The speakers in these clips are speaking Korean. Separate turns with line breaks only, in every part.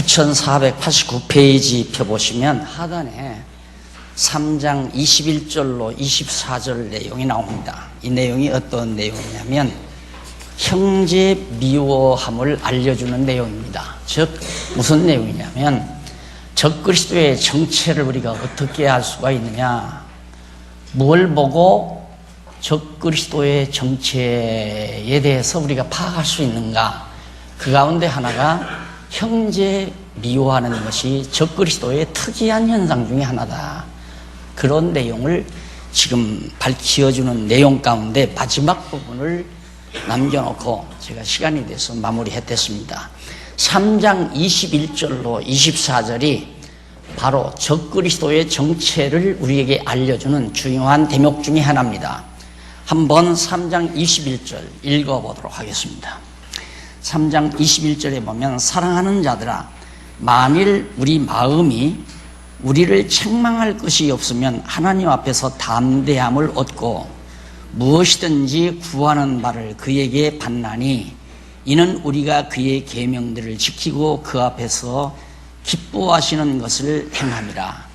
8489페이지 펴보시면 하단에 3장 21절로 24절 내용이 나옵니다. 이 내용이 어떤 내용이냐면 형제 미워함을 알려주는 내용입니다. 즉 무슨 내용이냐면 적그리스도의 정체를 우리가 어떻게 알 수가 있느냐, 뭘 보고 적그리스도의 정체에 대해서 우리가 파악할 수 있는가, 그 가운데 하나가 형제 미워하는 것이 적그리스도의 특이한 현상 중에 하나다. 그런 내용을 지금 밝혀주는 내용 가운데 마지막 부분을 남겨놓고 제가 시간이 돼서 마무리했습니다. 3장 21절로 24절이 바로 적그리스도의 정체를 우리에게 알려주는 중요한 대목 중에 하나입니다. 한번 3장 21절 읽어보도록 하겠습니다. 3장 21절에 보면, 사랑하는 자들아, 만일 우리 마음이 우리를 책망할 것이 없으면 하나님 앞에서 담대함을 얻고 무엇이든지 구하는 바를 그에게 받나니, 이는 우리가 그의 계명들을 지키고 그 앞에서 기뻐하시는 것을 행함이라.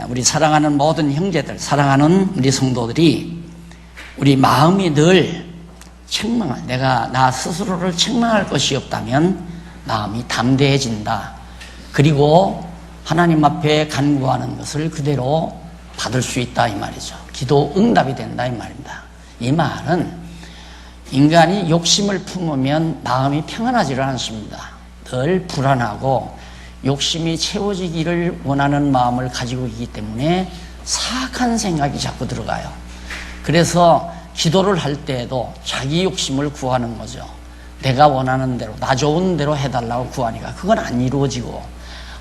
우리 사랑하는 모든 형제들, 사랑하는 우리 성도들이 우리 마음이 늘 책망을, 내가 나 스스로를 책망할 것이 없다면 마음이 담대해진다. 그리고 하나님 앞에 간구하는 것을 그대로 받을 수 있다, 이 말이죠. 기도 응답이 된다, 이 말입니다. 이 말은 인간이 욕심을 품으면 마음이 평안하지를 않습니다. 늘 불안하고 욕심이 채워지기를 원하는 마음을 가지고 있기 때문에 사악한 생각이 자꾸 들어가요. 그래서 기도를 할 때에도 자기 욕심을 구하는 거죠. 내가 원하는 대로, 나 좋은 대로 해달라고 구하니까 그건 안 이루어지고,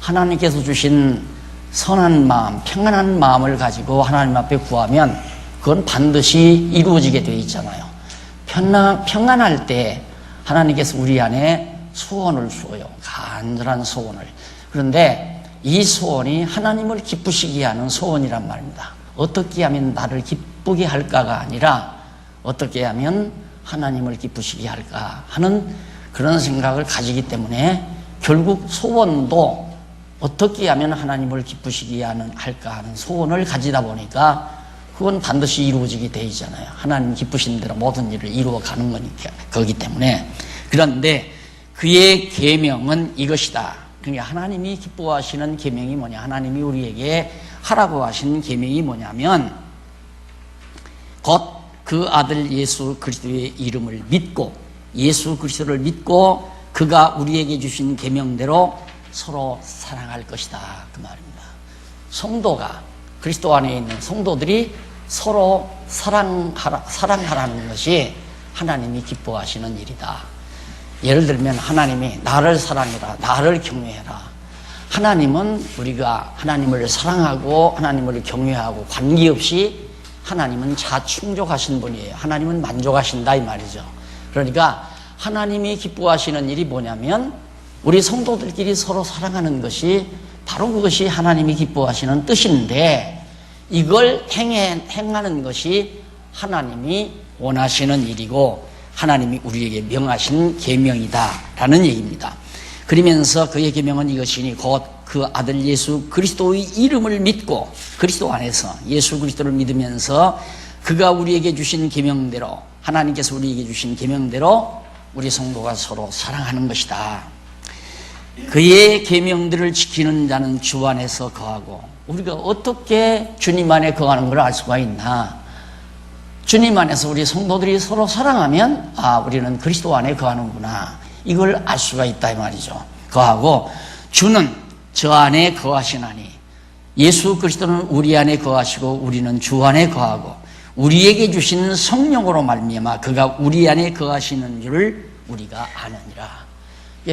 하나님께서 주신 선한 마음, 평안한 마음을 가지고 하나님 앞에 구하면 그건 반드시 이루어지게 되어 있잖아요. 평안할 때 하나님께서 우리 안에 소원을 주어요. 간절한 소원을. 그런데 이 소원이 하나님을 기쁘시게 하는 소원이란 말입니다. 어떻게 하면 나를 기쁘게 할까가 아니라 어떻게 하면 하나님을 기쁘시게 할까 하는 그런 생각을 가지기 때문에 결국 소원도 어떻게 하면 하나님을 기쁘시게 할까 하는 소원을 가지다 보니까 그건 반드시 이루어지게 되어 있잖아요. 하나님 기쁘신 대로 모든 일을 이루어가는 거니까, 거기 때문에. 그런데 그의 계명은 이것이다. 그러니까 하나님이 기뻐하시는 계명이 뭐냐, 하나님이 우리에게 하라고 하신 계명이 뭐냐면, 곧 그 아들 예수 그리스도의 이름을 믿고, 예수 그리스도를 믿고 그가 우리에게 주신 계명대로 서로 사랑할 것이다, 그 말입니다. 성도가, 그리스도 안에 있는 성도들이 서로 사랑하라는 것이 하나님이 기뻐하시는 일이다. 예를 들면 하나님이 나를 사랑해라, 나를 경외해라. 하나님은 우리가 하나님을 사랑하고 하나님을 경외하고 관계없이 하나님은 자충족하신 분이에요. 하나님은 만족하신다, 이 말이죠. 그러니까 하나님이 기뻐하시는 일이 뭐냐면 우리 성도들끼리 서로 사랑하는 것이 바로 그것이 하나님이 기뻐하시는 뜻인데, 이걸 행하는 것이 하나님이 원하시는 일이고 하나님이 우리에게 명하신 계명이다라는 얘기입니다. 그러면서 그의 계명은 이것이니 곧 그 아들 예수 그리스도의 이름을 믿고, 그리스도 안에서 예수 그리스도를 믿으면서 그가 우리에게 주신 계명대로, 하나님께서 우리에게 주신 계명대로 우리 성도가 서로 사랑하는 것이다. 그의 계명들을 지키는 자는 주 안에서 거하고, 우리가 어떻게 주님 안에 거하는 걸 알 수가 있나? 주님 안에서 우리 성도들이 서로 사랑하면 우리는 그리스도 안에 거하는구나, 이걸 알 수가 있다, 이 말이죠. 거하고, 주는 저 안에 거하시나니, 예수 그리스도는 우리 안에 거하시고 우리는 주 안에 거하고 우리에게 주신 성령으로 말미암아 그가 우리 안에 거하시는 줄을 우리가 아느니라.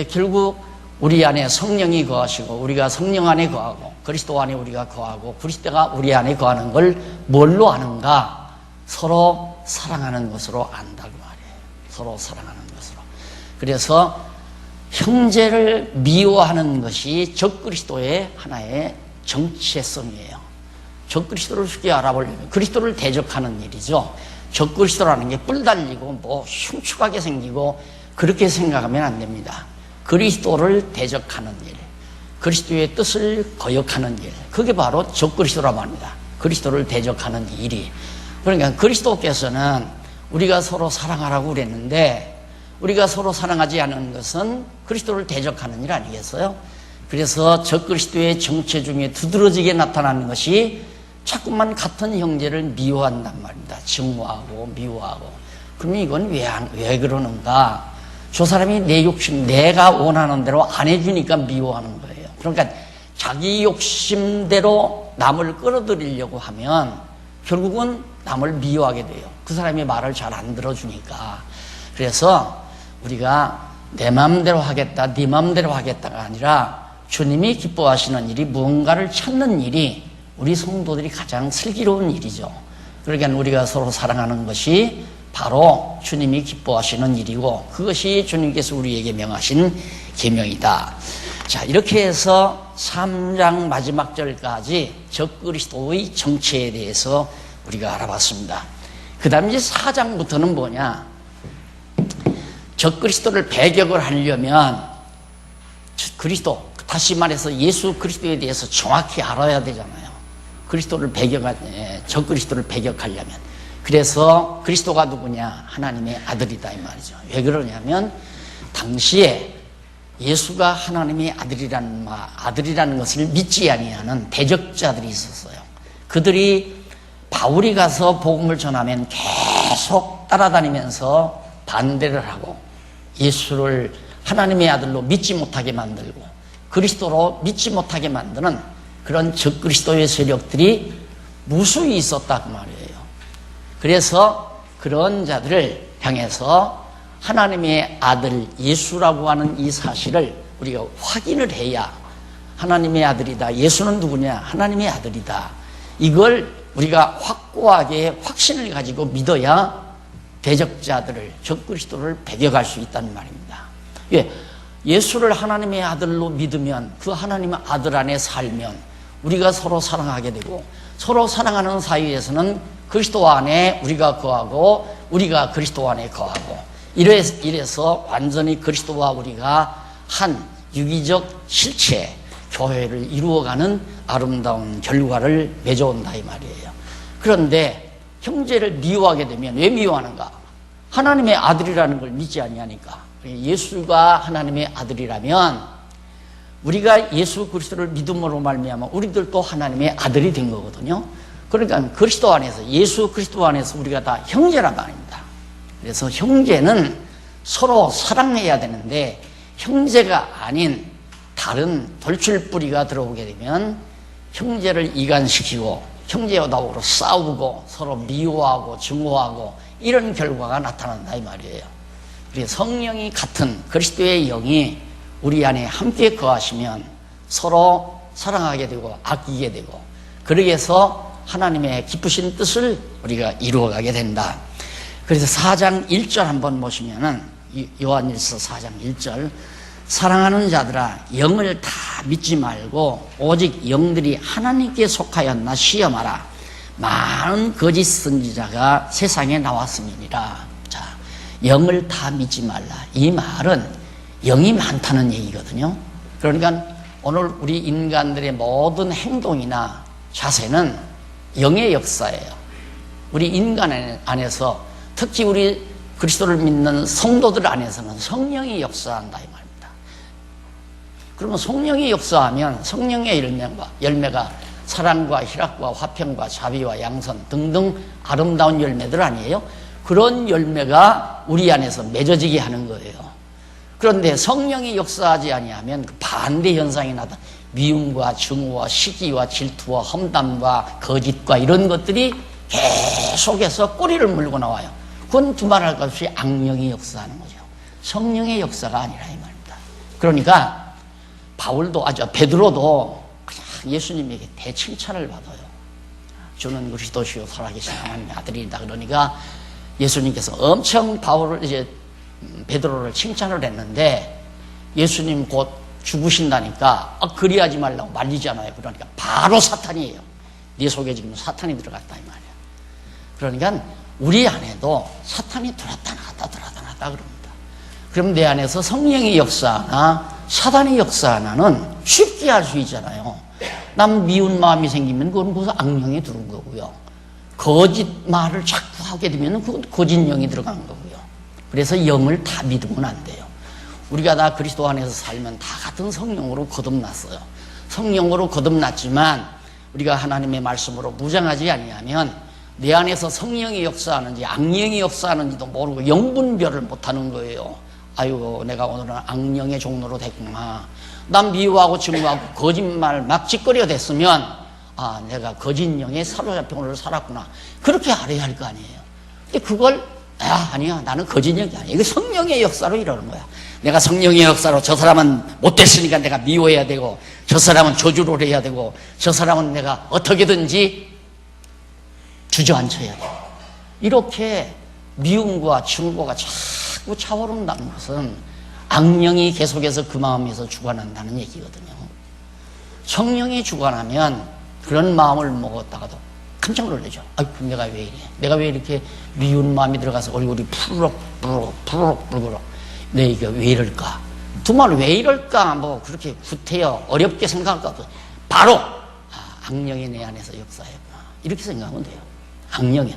결국 우리 안에 성령이 거하시고 우리가 성령 안에 거하고 그리스도 안에 우리가 거하고 그리스도가 우리 안에 거하는 걸 뭘로 아는가? 서로 사랑하는 것으로 안다고 말이에요. 서로 사랑하는 것으로. 그래서 형제를 미워하는 것이 적그리스도의 하나의 정체성이에요. 적그리스도를 쉽게 알아보려면 그리스도를 대적하는 일이죠. 적그리스도라는 게 뿔 달리고 흉측하게 생기고 그렇게 생각하면 안 됩니다. 그리스도를 대적하는 일, 그리스도의 뜻을 거역하는 일, 그게 바로 적그리스도라고 합니다. 그리스도를 대적하는 일이. 그러니까 그리스도께서는 우리가 서로 사랑하라고 그랬는데, 우리가 서로 사랑하지 않은 것은 그리스도를 대적하는 일 아니겠어요? 그래서 적그리스도의 정체 중에 두드러지게 나타나는 것이 자꾸만 같은 형제를 미워한단 말입니다. 증오하고 미워하고. 그러면 이건 왜 그러는가? 저 사람이 내 욕심, 내가 원하는 대로 안 해주니까 미워하는 거예요. 그러니까 자기 욕심대로 남을 끌어들이려고 하면 결국은 남을 미워하게 돼요. 그 사람이 말을 잘 안 들어주니까. 그래서 우리가 내 마음대로 하겠다, 네 마음대로 하겠다가 아니라 주님이 기뻐하시는 일이, 무언가를 찾는 일이 우리 성도들이 가장 슬기로운 일이죠. 그러니까 우리가 서로 사랑하는 것이 바로 주님이 기뻐하시는 일이고, 그것이 주님께서 우리에게 명하신 계명이다. 자, 이렇게 해서 3장 마지막 절까지 적그리스도의 정체에 대해서 우리가 알아봤습니다. 그 다음 이제 4장부터는 뭐냐? 적그리스도를 배격을 하려면 그리스도, 다시 말해서 예수 그리스도에 대해서 정확히 알아야 되잖아요. 적그리스도를 배격하려면. 그래서 그리스도가 누구냐? 하나님의 아들이다 이 말이죠. 왜 그러냐면 당시에 예수가 하나님의 아들이라는 것을 믿지 아니하는 대적자들이 있었어요. 그들이 바울이 가서 복음을 전하면 계속 따라다니면서 반대를 하고 예수를 하나님의 아들로 믿지 못하게 만들고 그리스도로 믿지 못하게 만드는 그런 적그리스도의 세력들이 무수히 있었다 그 말이에요. 그래서 그런 자들을 향해서 하나님의 아들 예수라고 하는 이 사실을 우리가 확인을 해야 하나님의 아들이다. 예수는 누구냐? 하나님의 아들이다. 이걸 우리가 확고하게 확신을 가지고 믿어야 대적자들을, 적그리스도를 배격할 수 있다는 말입니다. 예, 예수를 하나님의 아들로 믿으면, 그 하나님의 아들 안에 살면 우리가 서로 사랑하게 되고, 서로 사랑하는 사이에서는 그리스도 안에 우리가 거하고 우리가 그리스도 안에 거하고, 이래서 완전히 그리스도와 우리가 한 유기적 실체, 교회를 이루어가는 아름다운 결과를 맺어온다 이 말이에요. 그런데 형제를 미워하게 되면, 왜 미워하는가? 하나님의 아들이라는 걸 믿지 아니하니까. 예수가 하나님의 아들이라면 우리가 예수 그리스도를 믿음으로 말미암아 우리들도 하나님의 아들이 된 거거든요. 그러니까 그리스도 안에서, 예수 그리스도 안에서 우리가 다 형제란 말입니다. 그래서 형제는 서로 사랑해야 되는데, 형제가 아닌 다른 돌출뿌리가 들어오게 되면 형제를 이간시키고 형제여다우로 싸우고 서로 미워하고 증오하고 이런 결과가 나타난다 이 말이에요. 그래서 성령이 같은 그리스도의 영이 우리 안에 함께 거하시면 서로 사랑하게 되고 아끼게 되고, 그러기 위해서 하나님의 기쁘신 뜻을 우리가 이루어가게 된다. 그래서 4장 1절 한번 보시면은, 요한일서 4장 1절, 사랑하는 자들아 영을 다 믿지 말고 오직 영들이 하나님께 속하였나 시험하라. 많은 거짓 선지자가 세상에 나왔음이니라. 자, 영을 다 믿지 말라. 이 말은 영이 많다는 얘기거든요. 그러니까 오늘 우리 인간들의 모든 행동이나 자세는 영의 역사예요. 우리 인간 안에서, 특히 우리 그리스도를 믿는 성도들 안에서는 성령이 역사한다 이 말입니다. 그러면 성령이 역사하면 성령의 열매가 사랑과 희락과 화평과 자비와 양선 등등 아름다운 열매들 아니에요? 그런 열매가 우리 안에서 맺어지게 하는 거예요. 그런데 성령이 역사하지 아니하면 그 반대 현상이 나타, 미움과 증오와 시기와 질투와 험담과 거짓과 이런 것들이 계속해서 꼬리를 물고 나와요. 그건 두말할 것 없이 악령이 역사하는 거죠. 성령의 역사가 아니라 이 말입니다. 그러니까 베드로도 그냥 예수님에게 대칭찬을 받아요. 주는 그리스도시요 살아계신 하나님의 아들이다. 그러니까 예수님께서 엄청 베드로를 칭찬을 했는데, 예수님 곧 죽으신다니까 그리하지 말라고 말리잖아요. 그러니까 바로 사탄이에요. 네 속에 지금 사탄이 들어갔다 이 말이에요. 그러니까 우리 안에도 사탄이 들어왔다 나갔다 그럽니다. 그럼 내 안에서 성령의 역사나 사단의 역사나는 쉽게 알 수 있잖아요. 남 미운 마음이 생기면 그건 무슨 악령이 들어온 거고요. 거짓말을 자꾸 하게 되면 그건 거짓령이 들어간 거고요. 그래서 영을 다 믿으면 안 돼요. 우리가 다 그리스도 안에서 살면 다 같은 성령으로 거듭났어요. 성령으로 거듭났지만 우리가 하나님의 말씀으로 무장하지 아니하면 내 안에서 성령이 역사하는지 악령이 역사하는지도 모르고 영분별을 못하는 거예요. 아이고, 내가 오늘은 악령의 종로로 됐구나. 난 미워하고 증오하고 거짓말 막 짓거리가 됐으면 아, 내가 거짓령에 사로잡혀 오늘 살았구나. 그렇게 알아야 할 거 아니에요. 근데 그걸 아니야, 나는 거짓령이 아니야. 이거 성령의 역사로 이러는 거야. 내가 성령의 역사로 저 사람은 못됐으니까 내가 미워해야 되고, 저 사람은 저주를 해야 되고, 저 사람은 내가 어떻게든지 주저앉혀야 돼. 이렇게 미움과 증오가 자꾸 차오른다는 것은 악령이 계속해서 그 마음에서 주관한다는 얘기거든요. 성령이 주관하면 그런 마음을 먹었다가도 깜짝 놀라죠. 아이고, 내가 왜 이래? 내가 왜 이렇게 미운 마음이 들어가서 얼굴이 푸르륵 내 이게 왜 이럴까? 정말 왜 이럴까? 뭐 그렇게 구태여 어렵게 생각하고 바로 악령이 내 안에서 역사했구나. 이렇게 생각하면 돼요. 악령이.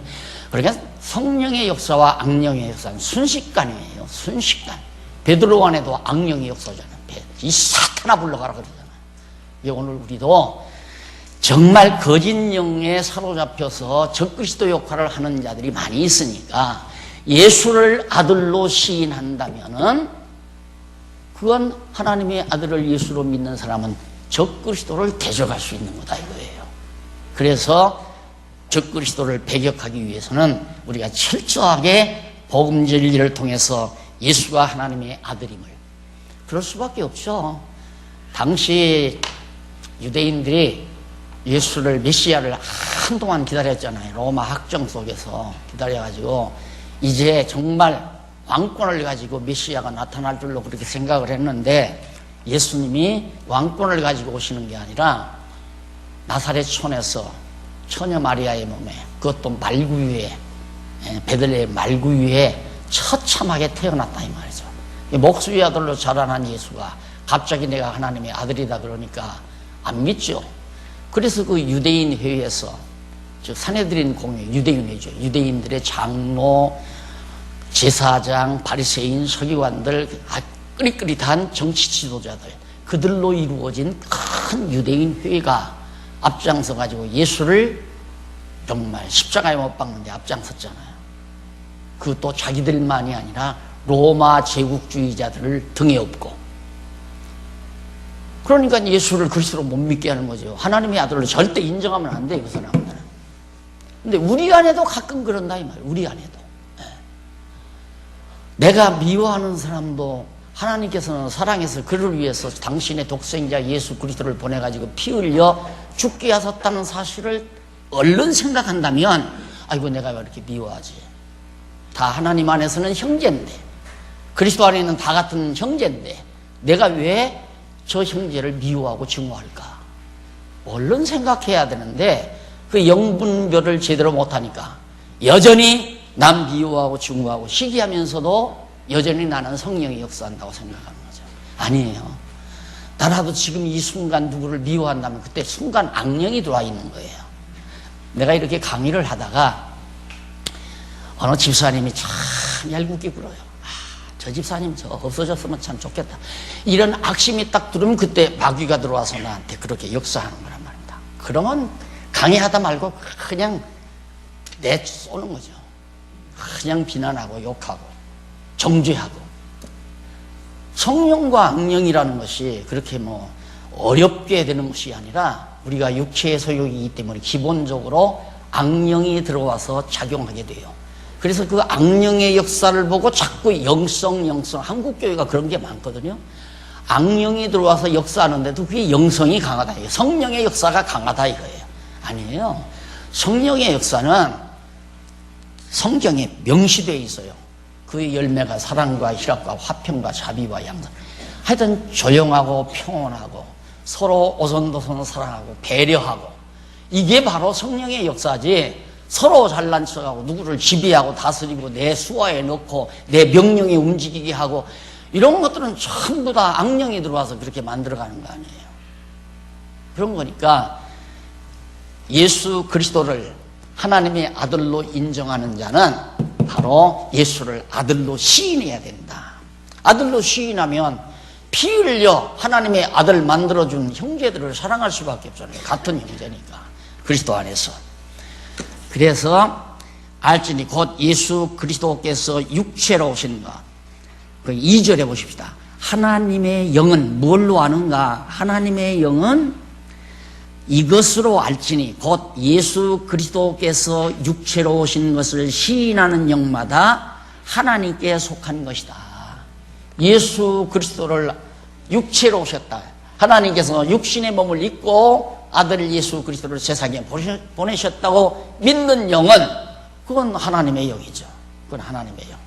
그러니까 성령의 역사와 악령의 역사는 순식간이에요. 순식간. 베드로 안에도 악령의 역사잖아요. 이 사탄아 불러가라 그러잖아요. 오늘 우리도 정말 거짓 영에 사로잡혀서 적그리스도 역할을 하는 자들이 많이 있으니까 예수를 아들로 시인한다면은 그건 하나님의 아들을 예수로 믿는 사람은 적그리스도를 대적할 수 있는 거다 이거예요. 그래서 적그리스도를 배격하기 위해서는 우리가 철저하게 복음 진리를 통해서 예수가 하나님의 아들임을, 그럴 수밖에 없죠. 당시 유대인들이 예수를, 메시아를 한동안 기다렸잖아요. 로마 학정 속에서 기다려가지고 이제 정말 왕권을 가지고 메시아가 나타날 줄로 그렇게 생각을 했는데, 예수님이 왕권을 가지고 오시는 게 아니라 나사렛촌에서 처녀 마리아의 몸에, 그것도 말구 위에, 베들레헴 말구 위에 처참하게 태어났다 이 말이죠. 목수의 아들로 자라난 예수가 갑자기 내가 하나님의 아들이다 그러니까 안 믿죠. 그래서 그 유대인 회의에서, 즉 산헤드린 공회, 유대인 회죠. 유대인들의 장로, 제사장, 바리새인, 서기관들, 끄릿끄릿한 정치 지도자들, 그들로 이루어진 큰 유대인 회의가 앞장서 가지고 예수를 정말 십자가에 못 박는데 앞장섰잖아요. 그것도 자기들만이 아니라 로마 제국주의자들을 등에 업고. 그러니까 예수를 그리스도로 못 믿게 하는 거죠. 하나님의 아들로 절대 인정하면 안 돼, 그 사람들은. 근데 우리 안에도 가끔 그런다 이 말이에요. 우리 안에도. 내가 미워하는 사람도 하나님께서는 사랑해서 그를 위해서 당신의 독생자 예수 그리스도를 보내가지고 피 흘려 죽게 하셨다는 사실을 얼른 생각한다면, 아이고, 내가 왜 이렇게 미워하지? 다 하나님 안에서는 형제인데, 그리스도 안에는 다 같은 형제인데 내가 왜 저 형제를 미워하고 증오할까? 얼른 생각해야 되는데 그 영분별을 제대로 못하니까 여전히 남 미워하고 증오하고 시기하면서도 여전히 나는 성령이 역사한다고 생각하는 거죠. 아니에요. 나라도 지금 이 순간 누구를 미워한다면 그때 순간 악령이 들어와 있는 거예요. 내가 이렇게 강의를 하다가 어느 집사님이 참 얄궂게 굴어요. 저 집사님 저 없어졌으면 참 좋겠다. 이런 악심이 딱 들으면 그때 마귀가 들어와서 나한테 그렇게 역사하는 거란 말입니다. 그러면 강의하다 말고 그냥 내쏘는 거죠. 그냥 비난하고 욕하고 정죄하고. 성령과 악령이라는 것이 그렇게 뭐 어렵게 되는 것이 아니라 우리가 육체의 소욕이기 때문에 기본적으로 악령이 들어와서 작용하게 돼요. 그래서 그 악령의 역사를 보고 자꾸 영성 한국교회가 그런 게 많거든요. 악령이 들어와서 역사하는데도 그게 영성이 강하다, 성령의 역사가 강하다 이거예요. 아니에요. 성령의 역사는 성경에 명시되어 있어요. 그 열매가 사랑과 희락과 화평과 자비와 양선. 하여튼 조용하고 평온하고 서로 오손도손 사랑하고 배려하고, 이게 바로 성령의 역사지. 서로 잘난 척하고 누구를 지배하고 다스리고 내 수하에 넣고 내 명령에 움직이게 하고 이런 것들은 전부 다 악령이 들어와서 그렇게 만들어가는 거 아니에요. 그런 거니까 예수 그리스도를 하나님의 아들로 인정하는 자는 바로 예수를 아들로 시인해야 된다. 아들로 시인하면 피 흘려 하나님의 아들 만들어준 형제들을 사랑할 수밖에 없잖아요. 같은 형제니까 그리스도 안에서. 그래서 알지니 곧 예수 그리스도께서 육체로 오신가. 그 2절에 보십시다. 하나님의 영은 뭘로 아는가? 하나님의 영은 이것으로 알지니 곧 예수 그리스도께서 육체로 오신 것을 시인하는 영마다 하나님께 속한 것이다. 예수 그리스도를 육체로 오셨다. 하나님께서 육신의 몸을 입고 아들 예수 그리스도를 세상에 보내셨다고 믿는 영은 그건 하나님의 영이죠. 그건 하나님의 영.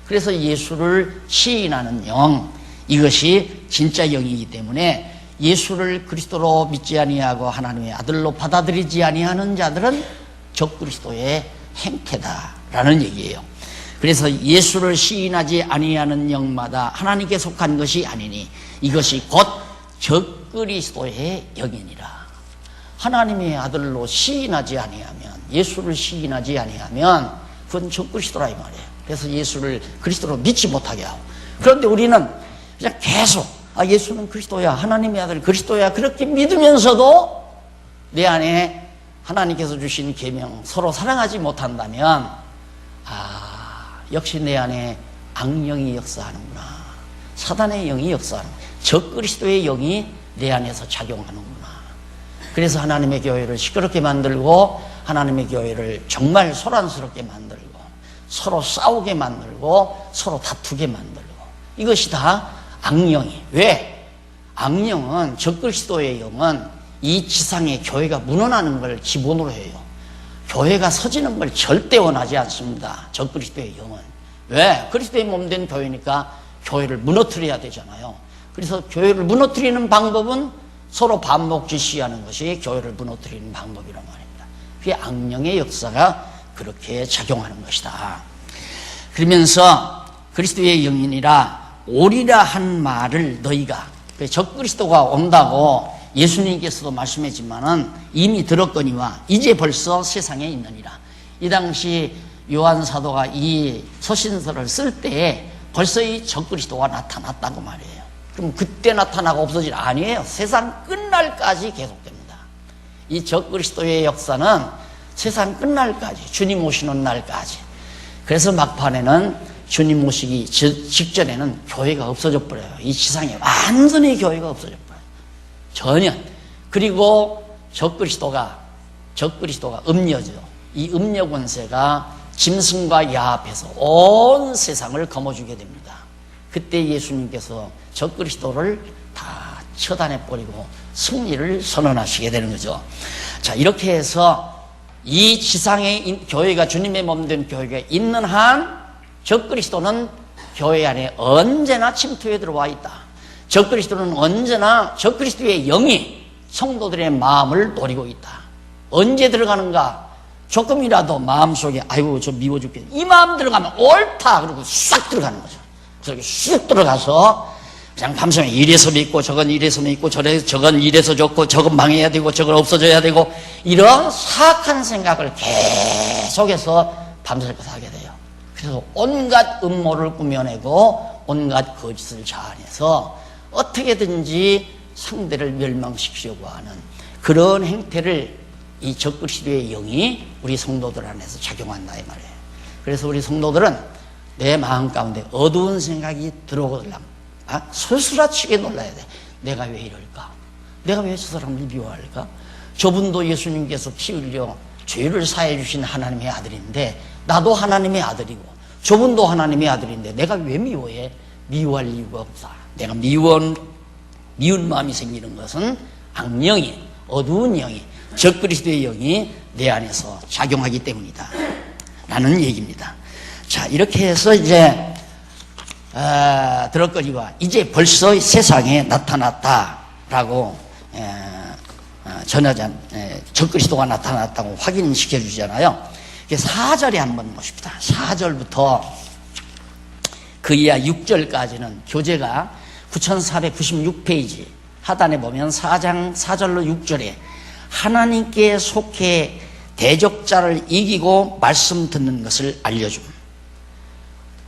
그래서 예수를 시인하는 영, 이것이 진짜 영이기 때문에 예수를 그리스도로 믿지 아니하고 하나님의 아들로 받아들이지 아니하는 자들은 적그리스도의 행태다라는 얘기예요. 그래서 예수를 시인하지 아니하는 영마다 하나님께 속한 것이 아니니 이것이 곧 적그리스도의 영이니라. 하나님의 아들로 시인하지 아니하면, 예수를 시인하지 아니하면 그건 적그리스도라 이 말이에요. 그래서 예수를 그리스도로 믿지 못하게 하고, 그런데 우리는 그냥 계속 예수는 그리스도야, 하나님의 아들 그리스도야, 그렇게 믿으면서도 내 안에 하나님께서 주신 계명 서로 사랑하지 못한다면 역시 내 안에 악령이 역사하는구나, 사단의 영이 역사하는구나, 적그리스도의 영이 내 안에서 작용하는구나. 그래서 하나님의 교회를 시끄럽게 만들고 하나님의 교회를 정말 소란스럽게 만들고 서로 싸우게 만들고 서로 다투게 만들고, 이것이 다 악령이. 왜? 악령은, 적그리스도의 영은 이 지상의 교회가 무너나는 걸 기본으로 해요. 교회가 서지는 걸 절대 원하지 않습니다. 적그리스도의 영은. 왜? 그리스도의 몸된 교회니까 교회를 무너뜨려야 되잖아요. 그래서 교회를 무너뜨리는 방법은 서로 반목지시하는 것이 교회를 무너뜨리는 방법이란 말입니다. 그게 악령의 역사가 그렇게 작용하는 것이다. 그러면서 그리스도의 영이니라 오리라 한 말을 너희가, 적그리스도가 온다고 예수님께서도 말씀했지만은 이미 들었거니와 이제 벌써 세상에 있느니라. 이 당시 요한 사도가 이 서신서를 쓸 때에 벌써 이 적그리스도가 나타났다고 말이에요. 그럼 그때 나타나고 없어질 아니에요. 세상 끝날까지 계속됩니다. 이 적그리스도의 역사는 세상 끝날까지, 주님 오시는 날까지. 그래서 막판에는 주님 오시기 직전에는 교회가 없어져 버려요. 이 지상에 완전히 교회가 없어져 버려요. 전혀. 그리고 적그리스도가 음녀죠. 이 음녀 권세가 짐승과 야 앞에서 온 세상을 거머쥐게 됩니다. 그때 예수님께서 적그리스도를 다 처단해버리고 승리를 선언하시게 되는 거죠. 자, 이렇게 해서 이 지상에 교회가, 주님의 몸된 교회가 있는 한 적그리스도는 교회 안에 언제나 침투해 들어와 있다. 적그리스도는 언제나 적그리스도의 영이 성도들의 마음을 노리고 있다. 언제 들어가는가? 조금이라도 마음속에 아이고 저 미워 죽겠네, 이 마음 들어가면 옳다 그러고 싹 들어가는 거죠. 그래서 쑥 들어가서 그냥 밤새면 이래서 믿고 저건 이래서 믿고 저건 이래서 좋고 저건 망해야 되고 저건 없어져야 되고, 이런 사악한 생각을 계속해서 밤새고 하게 돼요. 그래서 온갖 음모를 꾸며내고 온갖 거짓을 자아내서 어떻게든지 상대를 멸망시키려고 하는 그런 행태를 이 적그리스도의 영이 우리 성도들 안에서 작용한다 이 말이에요. 그래서 우리 성도들은 내 마음 가운데 어두운 생각이 들어오거든 소스라치게 놀라야 돼. 내가 왜 이럴까? 내가 왜 저 사람을 미워할까? 저분도 예수님께서 피 흘려 죄를 사해 주신 하나님의 아들인데 나도 하나님의 아들이고 저분도 하나님의 아들인데 내가 왜 미워해? 미워할 이유가 없다. 내가 미운 마음이 생기는 것은 악령이, 어두운 영이, 적그리스도의 영이 내 안에서 작용하기 때문이다 라는 얘기입니다. 자, 이렇게 해서 이제 들었거니와 이제 벌써 세상에 나타났다라고 전하자, 적그리스도가 나타났다고 확인시켜 주잖아요. 4절에 한번 보십시다. 4절부터 그 이하 6절까지는 교재가 9496페이지 하단에 보면 4장 4절로 6절에 하나님께 속해 대적자를 이기고 말씀 듣는 것을 알려줌.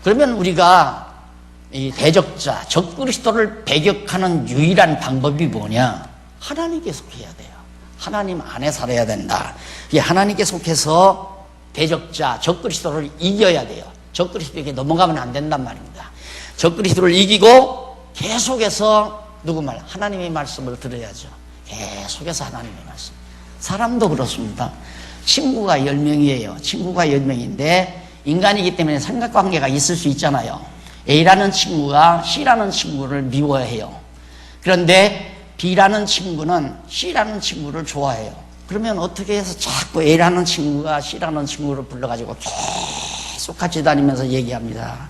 그러면 우리가 이 대적자, 적그리스도를 배격하는 유일한 방법이 뭐냐? 하나님께 속해야 돼요. 하나님 안에 살아야 된다. 이 하나님께 속해서 대적자, 적그리스도를 이겨야 돼요. 적그리스도에게 넘어가면 안 된단 말입니다. 적그리스도를 이기고 계속해서 누구 말? 하나님의 말씀을 들어야죠. 계속해서 하나님의 말씀. 사람도 그렇습니다. 친구가 10명이에요. 친구가 10명인데 인간이기 때문에 삼각관계가 있을 수 있잖아요. A라는 친구가 C라는 친구를 미워해요. 그런데 B라는 친구는 C라는 친구를 좋아해요. 그러면 어떻게 해서 자꾸 A라는 친구가 C라는 친구를 불러가지고 계속 같이 다니면서 얘기합니다.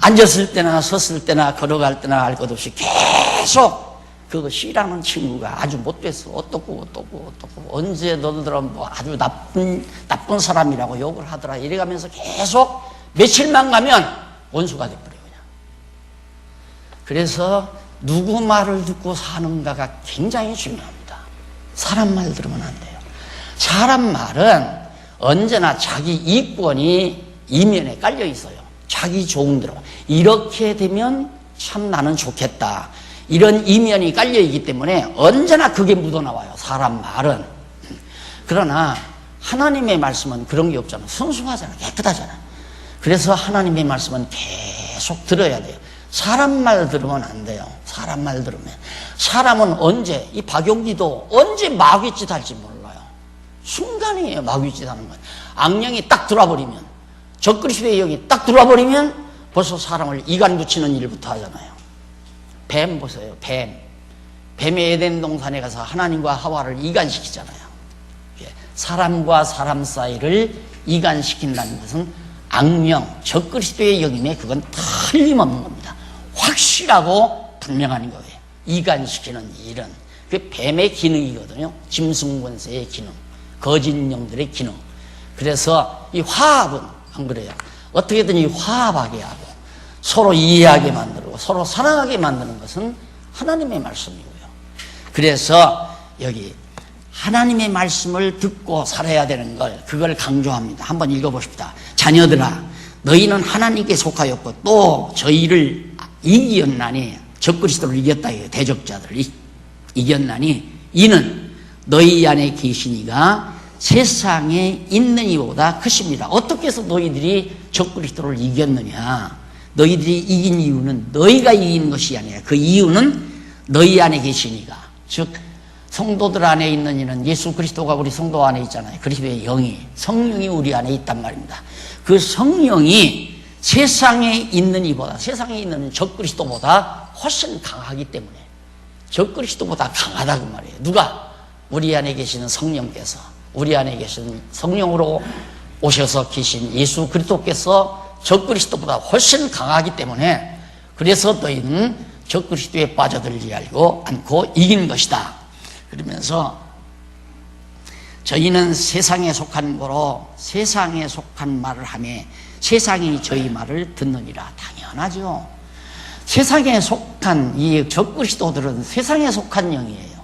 앉았을 때나 섰을 때나 걸어갈 때나 알 것 없이 계속 그 C라는 친구가 아주 못됐어. 어떻고 언제 너희들은 뭐 아주 나쁜 사람이라고 욕을 하더라. 이래가면서 계속 며칠만 가면 원수가 돼버려요. 그냥. 그래서 누구 말을 듣고 사는가가 굉장히 중요합니다. 사람 말 들으면 안 돼요. 사람 말은 언제나 자기 이권이 이면에 깔려 있어요. 자기 좋은 대로. 이렇게 되면 참 나는 좋겠다. 이런 이면이 깔려 있기 때문에 언제나 그게 묻어나와요. 사람 말은. 그러나 하나님의 말씀은 그런 게 없잖아요. 순수하잖아요. 깨끗하잖아요. 그래서 하나님의 말씀은 계속 들어야 돼요. 사람 말 들으면 안 돼요. 사람 말 들으면. 사람은 언제, 이 박용기도 언제 마귀짓 할지 몰라요. 순간이에요. 마귀짓 하는 건. 악령이 딱 들어와버리면, 적그리스도의 영이 딱 들어와버리면 벌써 사람을 이간 붙이는 일부터 하잖아요. 뱀 보세요. 뱀의 에덴 동산에 가서 하나님과 하와를 이간시키잖아요. 사람과 사람 사이를 이간시킨다는 것은 악령, 적그리스도의 영임에 그건 틀림없는 겁니다. 확실하고 분명한 거예요. 이간시키는 일은. 그게 뱀의 기능이거든요. 짐승권세의 기능, 거짓 영들의 기능. 그래서 이 화합은 안 그래요. 어떻게든 화합하게 하고 서로 이해하게 만들고 서로 사랑하게 만드는 것은 하나님의 말씀이고요. 그래서 여기 하나님의 말씀을 듣고 살아야 되는 걸, 그걸 강조합니다. 한번 읽어보십시다. 자녀들아, 너희는 하나님께 속하였고 또 저희를 이겼나니, 적그리스도를 이겼다. 대적자들을 이겼나니 이는 너희 안에 계신 이가 세상에 있는 이보다 크십니다. 어떻게 해서 너희들이 적그리스도를 이겼느냐? 너희들이 이긴 이유는 너희가 이긴 것이 아니라 그 이유는 너희 안에 계신 이가, 즉 성도들 안에 있는 이는 예수 그리스도가 우리 성도 안에 있잖아요. 그리스도의 영이, 성령이 우리 안에 있단 말입니다. 그 성령이 세상에 있는 이보다, 세상에 있는 적그리스도보다 훨씬 강하기 때문에, 적그리스도보다 강하다 그 말이에요. 누가? 우리 안에 계시는 성령께서, 우리 안에 계신 성령으로 오셔서 계신 예수 그리스도께서 적그리스도보다 훨씬 강하기 때문에, 그래서 너희는 적그리스도에 빠져들지 않고 이긴 것이다. 그러면서 저희는 세상에 속한 거로 세상에 속한 말을 하며 세상이 저희 말을 듣느니라. 당연하죠. 세상에 속한 이 적그리스도들은 세상에 속한 영이에요.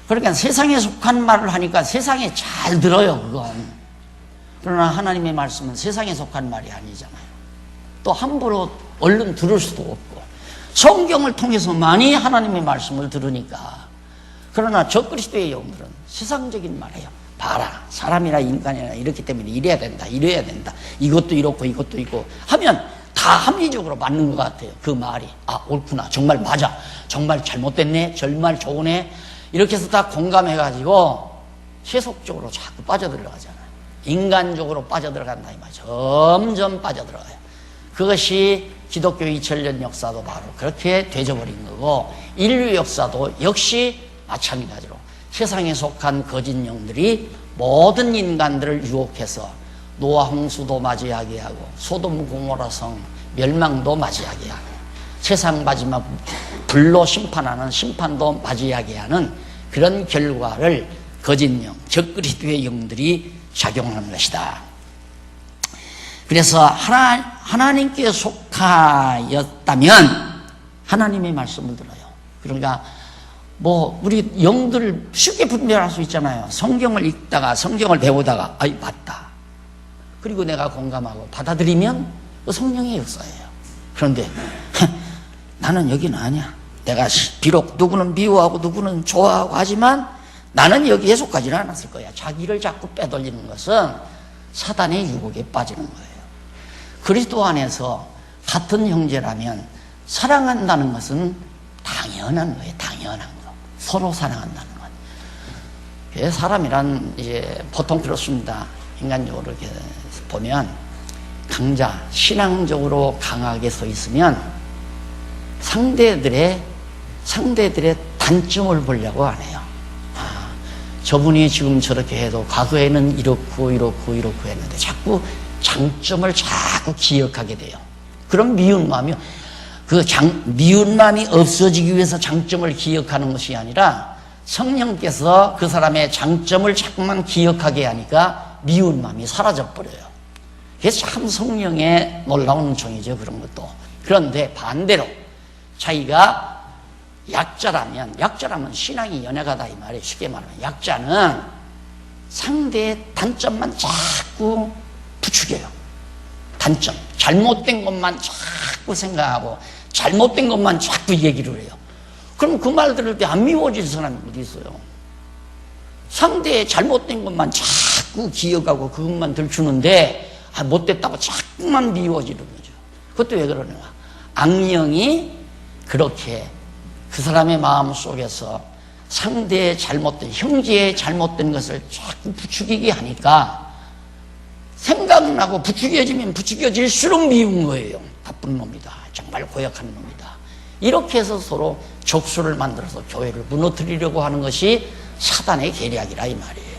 그러니까 세상에 속한 말을 하니까 세상에 잘 들어요, 그건. 그러나 하나님의 말씀은 세상에 속한 말이 아니잖아요. 또 함부로 얼른 들을 수도 없고, 성경을 통해서만이 하나님의 말씀을 들으니까. 그러나 적그리스도의 영들은 세상적인 말이에요. 봐라, 사람이나 인간이나 이렇기 때문에 이래야 된다, 이래야 된다, 이것도 이렇고 이것도 있고 하면 다 합리적으로 맞는 것 같아요. 그 말이. 아, 옳구나, 정말 맞아, 정말 잘못됐네, 정말 좋으네, 이렇게 해서 다 공감해가지고 세속적으로 자꾸 빠져들어가잖아요. 인간적으로 빠져들어간다 이 말이죠. 점점 빠져들어가요. 그것이 기독교 2000년 역사도 바로 그렇게 되져버린 거고, 인류 역사도 역시 마찬가지로 세상에 속한 거짓 영들이 모든 인간들을 유혹해서 노아 홍수도 맞이하게 하고 소돔 고모라 성 멸망도 맞이하게 하고 세상 마지막 불로 심판하는 심판도 맞이하게 하는 그런 결과를 거짓 영, 적그리스도의 영들이 작용하는 것이다. 그래서 하나님께 속하였다면 하나님의 말씀을 들어요. 그러니까 우리 영들 쉽게 분별할 수 있잖아요. 성경을 읽다가 성경을 배우다가 아이 맞다. 그리고 내가 공감하고 받아들이면 그 성령의 역사예요. 그런데 나는 여기는 아니야. 내가 비록 누구는 미워하고 누구는 좋아하고 하지만 나는 여기에 속하지는 않았을 거야. 자기를 자꾸 빼돌리는 것은 사단의 유혹에 빠지는 거예요. 그리스도 안에서 같은 형제라면 사랑한다는 것은 당연한 거예요. 당연한 거. 서로 사랑한다는 것. 사람이란 이제 보통 그렇습니다. 인간적으로 이렇게 보면 강자, 신앙적으로 강하게 서 있으면 상대들의 단점을 보려고 안 해요. 저분이 지금 저렇게 해도 과거에는 이렇고 했는데 자꾸 장점을 자꾸 기억하게 돼요. 그럼 미운 마음이 없어지기 위해서 장점을 기억하는 것이 아니라 성령께서 그 사람의 장점을 자꾸만 기억하게 하니까 미운 마음이 사라져 버려요. 그래서 참 성령의 놀라운 종이죠, 그런 것도. 그런데 반대로 자기가 약자라면 신앙이 연약하다 이 말이에요. 쉽게 말하면 약자는 상대의 단점만 자꾸 부추겨요. 단점, 잘못된 것만 자꾸 생각하고 잘못된 것만 자꾸 얘기를 해요. 그럼 그 말 들을 때 안 미워질 사람이 어디 있어요? 상대의 잘못된 것만 자꾸 기억하고 그것만 들추는데 못됐다고 자꾸만 미워지는 거죠. 그것도 왜 그러는가? 악령이 그렇게 그 사람의 마음 속에서 상대의 잘못된, 형제의 잘못된 것을 자꾸 부추기게 하니까 생각나고 부추겨지면 부추겨질수록 미운 거예요. 나쁜 놈이다. 정말 고약한 놈이다. 이렇게 해서 서로 족수를 만들어서 교회를 무너뜨리려고 하는 것이 사단의 계략이라 이 말이에요.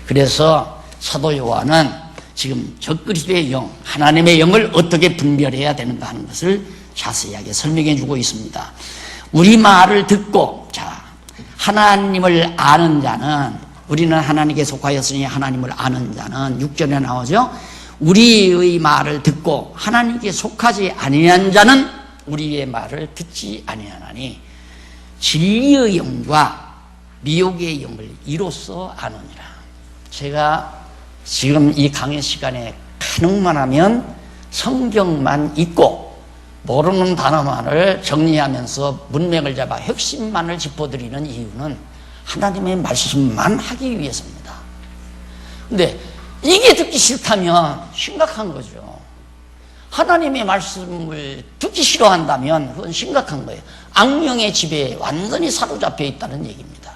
그래서 사도 요한은 지금 적그리스도의 영, 하나님의 영을 어떻게 분별해야 되는가 하는 것을 자세하게 설명해 주고 있습니다. 우리 말을 듣고, 하나님을 아는 자는, 우리는 하나님께 속하였으니 하나님을 아는 자는 6절에 나오죠. 우리의 말을 듣고 하나님께 속하지 아니한 자는 우리의 말을 듣지 아니하나니 진리의 영과 미혹의 영을 이로써 아느니라. 제가 지금 이 강의 시간에 가능만 하면 성경만 읽고 모르는 단어만을 정리하면서 문맥을 잡아 핵심만을 짚어드리는 이유는 하나님의 말씀만 하기 위해서입니다. 근데 이게 듣기 싫다면 심각한 거죠. 하나님의 말씀을 듣기 싫어한다면 그건 심각한 거예요. 악령의 지배에 완전히 사로잡혀 있다는 얘기입니다.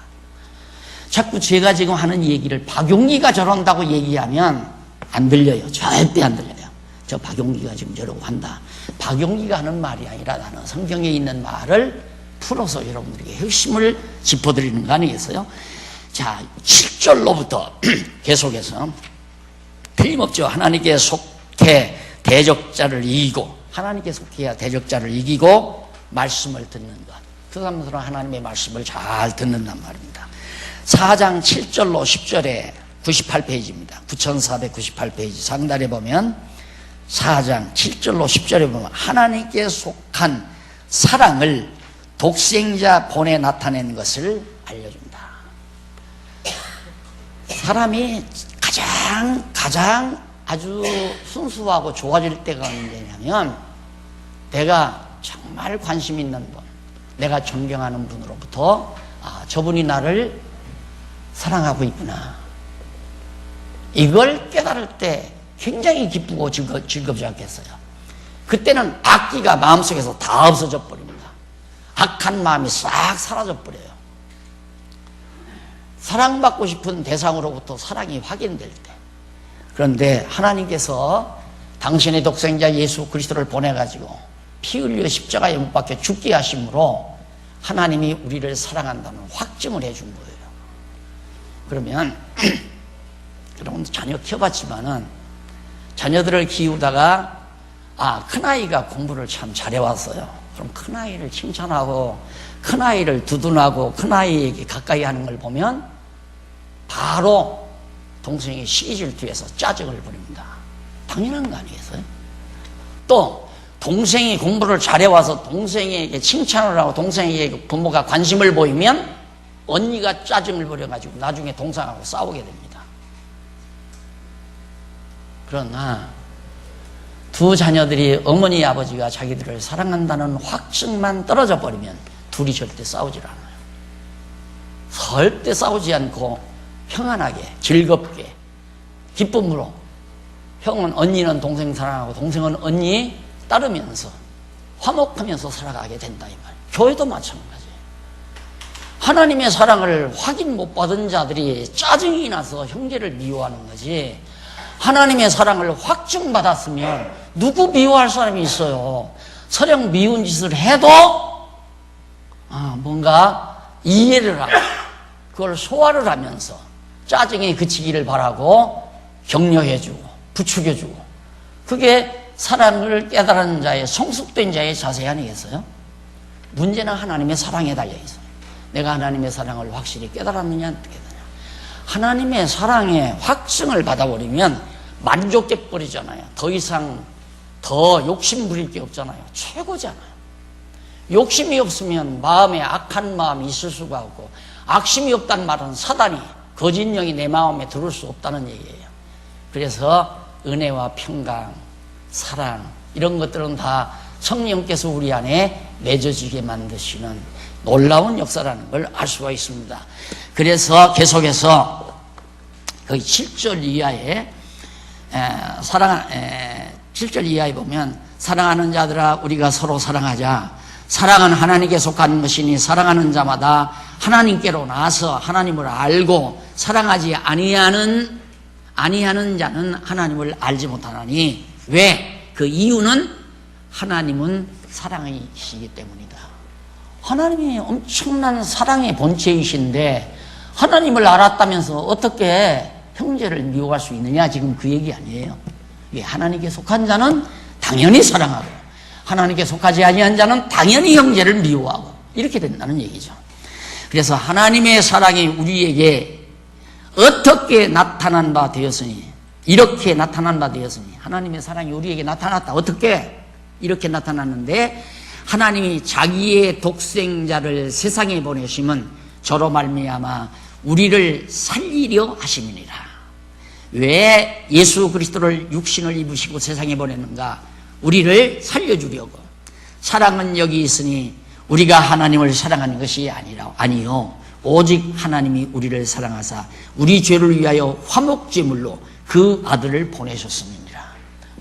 자꾸 제가 지금 하는 얘기를 박용기가 저런다고 얘기하면 안 들려요. 절대 안 들려요. 저 박용기가 지금 저러고 한다. 박용기가 하는 말이 아니라 나는 성경에 있는 말을 풀어서 여러분들에게 핵심을 짚어드리는 거 아니겠어요? 자, 7절로부터 계속해서 틀림없죠. 하나님께 속해 대적자를 이기고, 하나님께 속해야 대적자를 이기고 말씀을 듣는 것. 그 사람들은 하나님의 말씀을 잘 듣는단 말입니다. 4장 7절로 10절에 98페이지입니다. 9498페이지 상단에 보면 4장 7절로 10절에 보면 하나님께 속한 사랑을 독생자 보내 나타낸 것을 알려준다. 사람이 가장 아주 순수하고 좋아질 때가 언제냐면 내가 정말 관심 있는 분, 내가 존경하는 분으로부터 저분이 나를 사랑하고 있구나. 이걸 깨달을 때 굉장히 기쁘고 즐겁지 않겠어요? 그때는 악기가 마음속에서 다 없어져 버립니다. 악한 마음이 싹 사라져 버려요. 사랑받고 싶은 대상으로부터 사랑이 확인될 때. 그런데 하나님께서 당신의 독생자 예수 그리스도를 보내가지고 피 흘려 십자가에 못 박혀 죽게 하심으로 하나님이 우리를 사랑한다는 확증을 해준 거예요. 그러면 여러분 자녀 키워봤지만은 자녀들을 키우다가 큰아이가 공부를 참 잘해왔어요. 그럼 큰아이를 칭찬하고 큰아이를 두둔하고 큰아이에게 가까이 하는 걸 보면 바로 동생이 시기 질투해서 짜증을 부립니다. 당연한 거 아니겠어요? 또 동생이 공부를 잘해와서 동생에게 칭찬을 하고 동생에게 부모가 관심을 보이면 언니가 짜증을 부려가지고 나중에 동생하고 싸우게 됩니다. 그러나 두 자녀들이 어머니 아버지가 자기들을 사랑한다는 확증만 떨어져 버리면 둘이 절대 싸우질 않아요. 절대 싸우지 않고 평안하게 즐겁게 기쁨으로 형은 언니는 동생 사랑하고 동생은 언니 따르면서 화목하면서 살아가게 된다 이 말이에요. 교회도 마찬가지예요. 하나님의 사랑을 확인 못 받은 자들이 짜증이 나서 형제를 미워하는 거지, 하나님의 사랑을 확증받았으면 누구 미워할 사람이 있어요? 설령 미운 짓을 해도 뭔가 이해를 하고 그걸 소화를 하면서 짜증이 그치기를 바라고 격려해주고 부추겨주고, 그게 사랑을 깨달은 자의 성숙된 자의 자세 아니겠어요? 문제는 하나님의 사랑에 달려있어요. 내가 하나님의 사랑을 확실히 깨달았느냐 안 깨달았느냐. 하나님의 사랑에 확증을 받아버리면 만족해버리잖아요. 더 이상 더 욕심 부릴 게 없잖아요. 최고잖아요. 욕심이 없으면 마음에 악한 마음이 있을 수가 없고, 악심이 없다는 말은 사단이, 거짓 영이 내 마음에 들어올 수 없다는 얘기예요. 그래서 은혜와 평강, 사랑 이런 것들은 다 성령께서 우리 안에 맺어지게 만드시는 놀라운 역사라는 걸 알 수가 있습니다. 그래서 계속해서 거의 7절 이하에 7절 이하에 보면, 사랑하는 자들아 우리가 서로 사랑하자. 사랑은 하나님께 속한 것이니 사랑하는 자마다 하나님께로 나서 하나님을 알고, 사랑하지 아니하는 자는 하나님을 알지 못하나니. 왜? 그 이유는 하나님은 사랑이시기 때문이다. 하나님이 엄청난 사랑의 본체이신데 하나님을 알았다면서 어떻게 형제를 미워할 수 있느냐, 지금 그 얘기 아니에요. 하나님께 속한 자는 당연히 사랑하고, 하나님께 속하지 아니한 자는 당연히 형제를 미워하고, 이렇게 된다는 얘기죠. 그래서 하나님의 사랑이 우리에게 어떻게 나타난 바 되었으니, 이렇게 나타난 바 되었으니, 하나님의 사랑이 우리에게 나타났다. 어떻게? 이렇게 나타났는데, 하나님이 자기의 독생자를 세상에 보내심은 저로 말미암아 우리를 살리려 하심이니라. 왜 예수 그리스도를 육신을 입으시고 세상에 보냈는가? 우리를 살려주려고. 사랑은 여기 있으니 우리가 하나님을 사랑하는 것이 아니요 오직 하나님이 우리를 사랑하사 우리 죄를 위하여 화목제물로 그 아들을 보내셨습니다.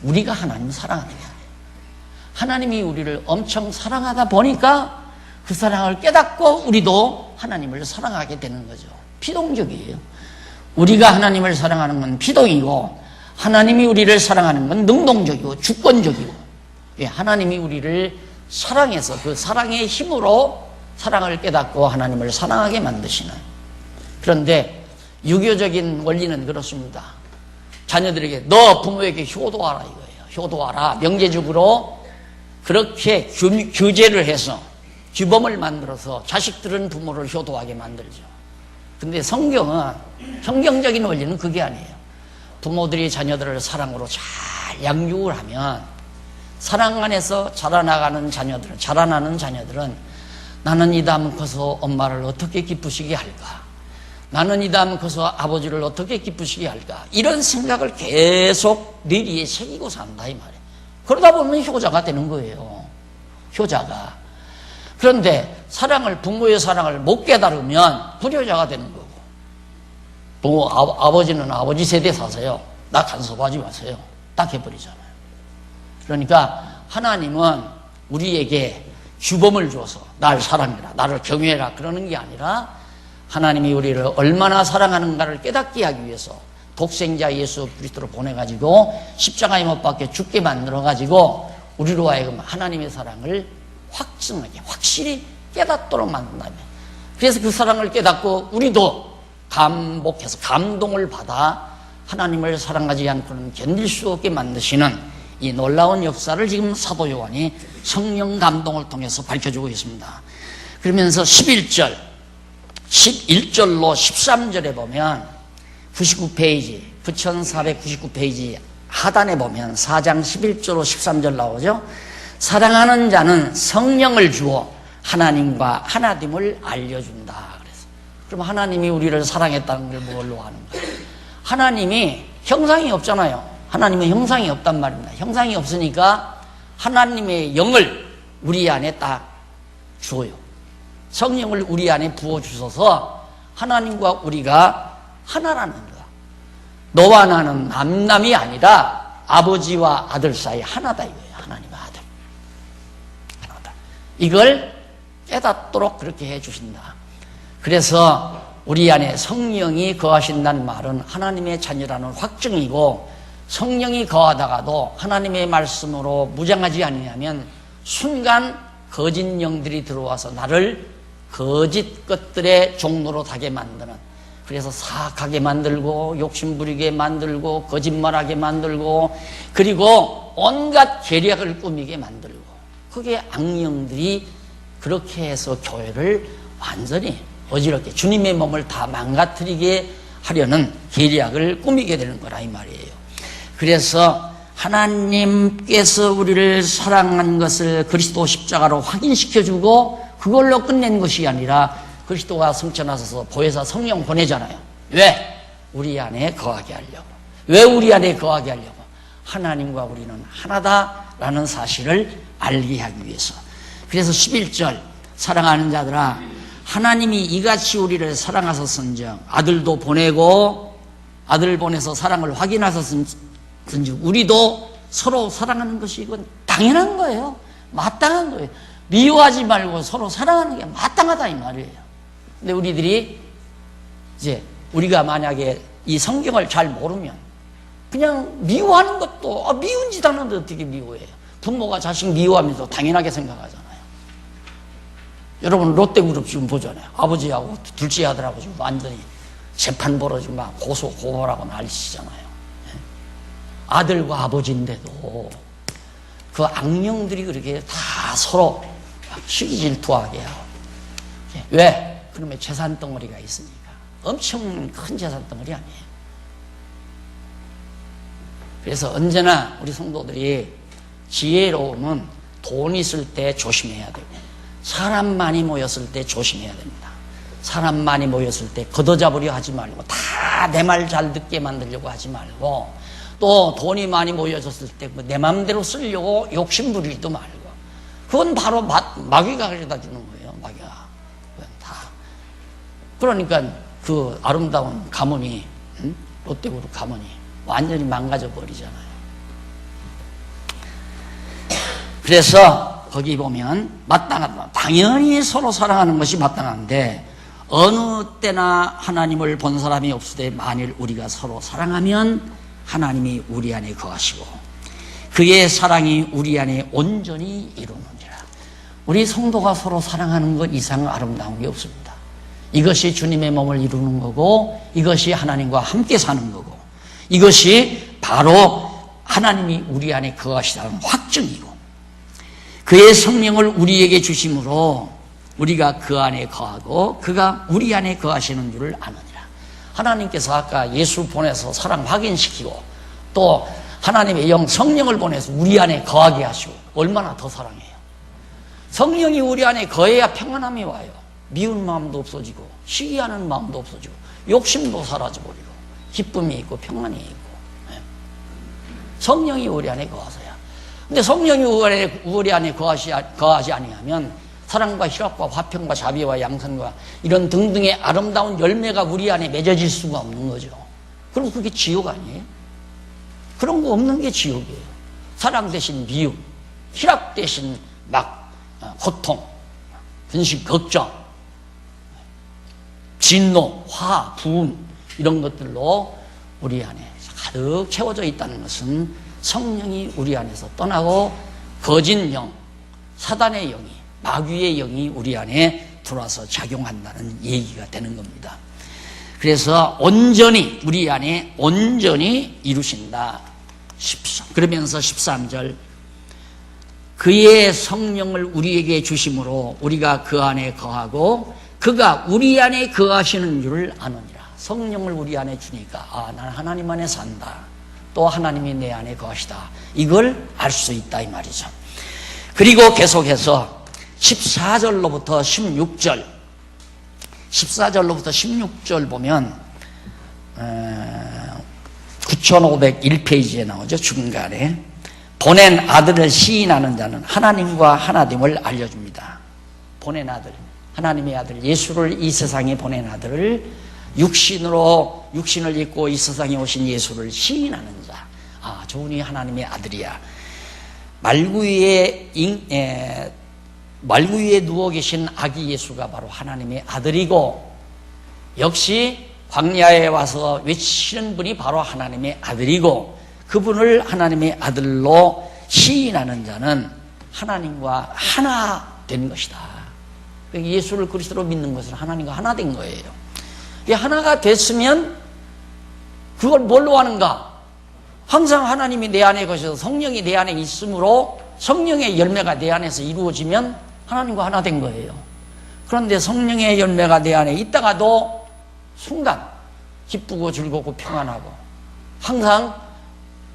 우리가 하나님을 사랑하는 게 아니에요. 하나님이 우리를 엄청 사랑하다 보니까 그 사랑을 깨닫고 우리도 하나님을 사랑하게 되는 거죠. 피동적이에요. 우리가 하나님을 사랑하는 건 피동이고, 하나님이 우리를 사랑하는 건 능동적이고 주권적이고, 하나님이 우리를 사랑해서 그 사랑의 힘으로 사랑을 깨닫고 하나님을 사랑하게 만드시는. 그런데 유교적인 원리는 그렇습니다. 자녀들에게 너 부모에게 효도하라 이거예요. 효도하라. 명제적으로 그렇게 규제를 해서 규범을 만들어서 자식들은 부모를 효도하게 만들죠. 근데 성경은, 성경적인 원리는 그게 아니에요. 부모들이 자녀들을 사랑으로 잘 양육을 하면 사랑 안에서 자라나는 자녀들은 나는 이 다음 커서 엄마를 어떻게 기쁘시게 할까? 나는 이 다음 커서 아버지를 어떻게 기쁘시게 할까? 이런 생각을 계속 뇌리에 새기고 산다 이 말이에요. 그러다 보면 효자가 되는 거예요. 효자가. 그런데 부모의 사랑을 못 깨달으면 불효자가 되는 거고, 아버지는 아버지 세대 사세요. 나 간섭하지 마세요. 딱 해버리잖아요. 그러니까 하나님은 우리에게 규범을 줘서 날 사랑해라, 나를 경외해라 그러는 게 아니라, 하나님이 우리를 얼마나 사랑하는가를 깨닫게 하기 위해서 독생자 예수 그리스도를 보내가지고 십자가에 못 박혀 죽게 만들어가지고 우리로 하여금 하나님의 사랑을 확증하게, 확실히 깨닫도록 만든다면, 그래서 그 사랑을 깨닫고 우리도 감복해서 감동을 받아 하나님을 사랑하지 않고는 견딜 수 없게 만드시는 이 놀라운 역사를 지금 사도 요한이 성령 감동을 통해서 밝혀주고 있습니다. 그러면서 11절로 13절에 보면 99페이지, 9499페이지 하단에 보면 4장 11절로 13절 나오죠. 사랑하는 자는 성령을 주어 하나님과 하나됨을 알려준다. 그래서 그럼 하나님이 우리를 사랑했다는 걸 뭘로 하는 거예요? 하나님이 형상이 없잖아요. 하나님은 형상이 없단 말입니다. 형상이 없으니까 하나님의 영을 우리 안에 딱 주어요. 성령을 우리 안에 부어주셔서 하나님과 우리가 하나라는 거야. 너와 나는 남남이 아니라 아버지와 아들 사이 하나다 이거예요. 하나님과 아들. 하나다. 이걸 깨닫도록 그렇게 해주신다. 그래서 우리 안에 성령이 거하신다는 말은 하나님의 자녀라는 확증이고, 성령이 거하다가도 하나님의 말씀으로 무장하지 않으면 순간 거짓 영들이 들어와서 나를 거짓 것들의 종로로 타게 만드는, 그래서 사악하게 만들고 욕심부리게 만들고 거짓말하게 만들고 그리고 온갖 계략을 꾸미게 만들고, 그게 악령들이 그렇게 해서 교회를 완전히 어지럽게 주님의 몸을 다 망가뜨리게 하려는 계략을 꾸미게 되는 거라 이 말이에요. 그래서 하나님께서 우리를 사랑한 것을 그리스도 십자가로 확인시켜주고 그걸로 끝낸 것이 아니라 그리스도가 승천하셔서 보혜사 성령 보내잖아요. 왜? 우리 안에 거하게 하려고. 왜 우리 안에 거하게 하려고? 하나님과 우리는 하나다라는 사실을 알게 하기 위해서. 그래서 11절 사랑하는 자들아, 하나님이 이같이 우리를 사랑하셨은즉 아들도 보내고, 아들을 보내서 사랑을 확인하셨은즉 우리도 서로 사랑하는 것이 이건 당연한 거예요. 마땅한 거예요. 미워하지 말고 서로 사랑하는 게 마땅하다 이 말이에요. 근데 우리들이 이제 우리가 만약에 이 성경을 잘 모르면 그냥 미워하는 것도 미운 짓 하는데 어떻게 미워해요? 부모가 자식 미워하면서 당연하게 생각하잖아요. 여러분 롯데그룹 지금 보잖아요. 아버지하고 둘째 아들하고 지금 완전히 재판 벌어지고 막 고소고발하고 난리치잖아요. 아들과 아버지인데도 그 악령들이 그렇게 다 서로 시기 질투하게 하고. 왜? 그러면 재산 덩어리가 있으니까. 엄청 큰 재산 덩어리 아니에요. 그래서 언제나 우리 성도들이 지혜로움은 돈 있을 때 조심해야 되고, 사람 많이 모였을 때 조심해야 됩니다. 사람 많이 모였을 때 걷어잡으려 하지 말고, 다 내 말 잘 듣게 만들려고 하지 말고, 또 돈이 많이 모여졌을 때 내 마음대로 쓰려고 욕심 부리지도 말고, 그건 바로 마귀가 가져다 주는 거예요. 마귀가. 그건 다. 그러니까 그 아름다운 가문이, 롯데그룹 가문이 완전히 망가져 버리잖아요. 그래서 거기 보면 마땅하다. 당연히 서로 사랑하는 것이 마땅한데, 어느 때나 하나님을 본 사람이 없으되 만일 우리가 서로 사랑하면 하나님이 우리 안에 거하시고 그의 사랑이 우리 안에 온전히 이루느니라. 우리 성도가 서로 사랑하는 것 이상 아름다운 게 없습니다. 이것이 주님의 몸을 이루는 거고, 이것이 하나님과 함께 사는 거고, 이것이 바로 하나님이 우리 안에 거하시다는 확증이고, 그의 성령을 우리에게 주심으로 우리가 그 안에 거하고 그가 우리 안에 거하시는 줄을 아느니라. 하나님께서 아까 예수 보내서 사랑 확인시키고 또 하나님의 영 성령을 보내서 우리 안에 거하게 하시고, 얼마나 더 사랑해요. 성령이 우리 안에 거해야 평안함이 와요. 미운 마음도 없어지고 시기하는 마음도 없어지고 욕심도 사라져버리고 기쁨이 있고 평안이 있고. 성령이 우리 안에 거하서야. 근데 성령이 우리 안에 거하지 아니하면 사랑과 희락과 화평과 자비와 양선과 이런 등등의 아름다운 열매가 우리 안에 맺어질 수가 없는 거죠. 그럼 그게 지옥 아니에요? 그런 거 없는 게 지옥이에요. 사랑 대신 미움, 희락 대신 고통, 근심, 걱정, 진노, 화, 분음 이런 것들로 우리 안에 가득 채워져 있다는 것은 성령이 우리 안에서 떠나고 거짓 영, 사단의 영이, 마귀의 영이 우리 안에 들어와서 작용한다는 얘기가 되는 겁니다. 그래서 온전히 우리 안에 온전히 이루신다. 그러면서 13절 그의 성령을 우리에게 주심으로 우리가 그 안에 거하고 그가 우리 안에 거하시는 줄을 아느니라. 성령을 우리 안에 주니까 난 하나님 안에 산다. 또 하나님이 내 안에 거하시다. 이걸 알 수 있다 이 말이죠. 그리고 계속해서 14절로부터 16절 16절 보면 9501페이지에 나오죠. 중간에 보낸 아들을 시인하는 자는 하나님과 하나됨을 알려줍니다. 보낸 아들, 하나님의 아들 예수를 이 세상에 보낸 아들을 육신을 입고 이 세상에 오신 예수를 시인하는 자. 아, 저분이 하나님의 아들이야. 말구 위에 누워 계신 아기 예수가 바로 하나님의 아들이고, 역시 광야에 와서 외치는 분이 바로 하나님의 아들이고, 그분을 하나님의 아들로 시인하는 자는 하나님과 하나 된 것이다. 예수를 그리스도로 믿는 것은 하나님과 하나 된 거예요. 하나가 됐으면 그걸 뭘로 하는가? 항상 하나님이 내 안에 거셔서 성령이 내 안에 있으므로 성령의 열매가 내 안에서 이루어지면 하나님과 하나 된 거예요. 그런데 성령의 열매가 내 안에 있다가도 순간 기쁘고 즐겁고 평안하고 항상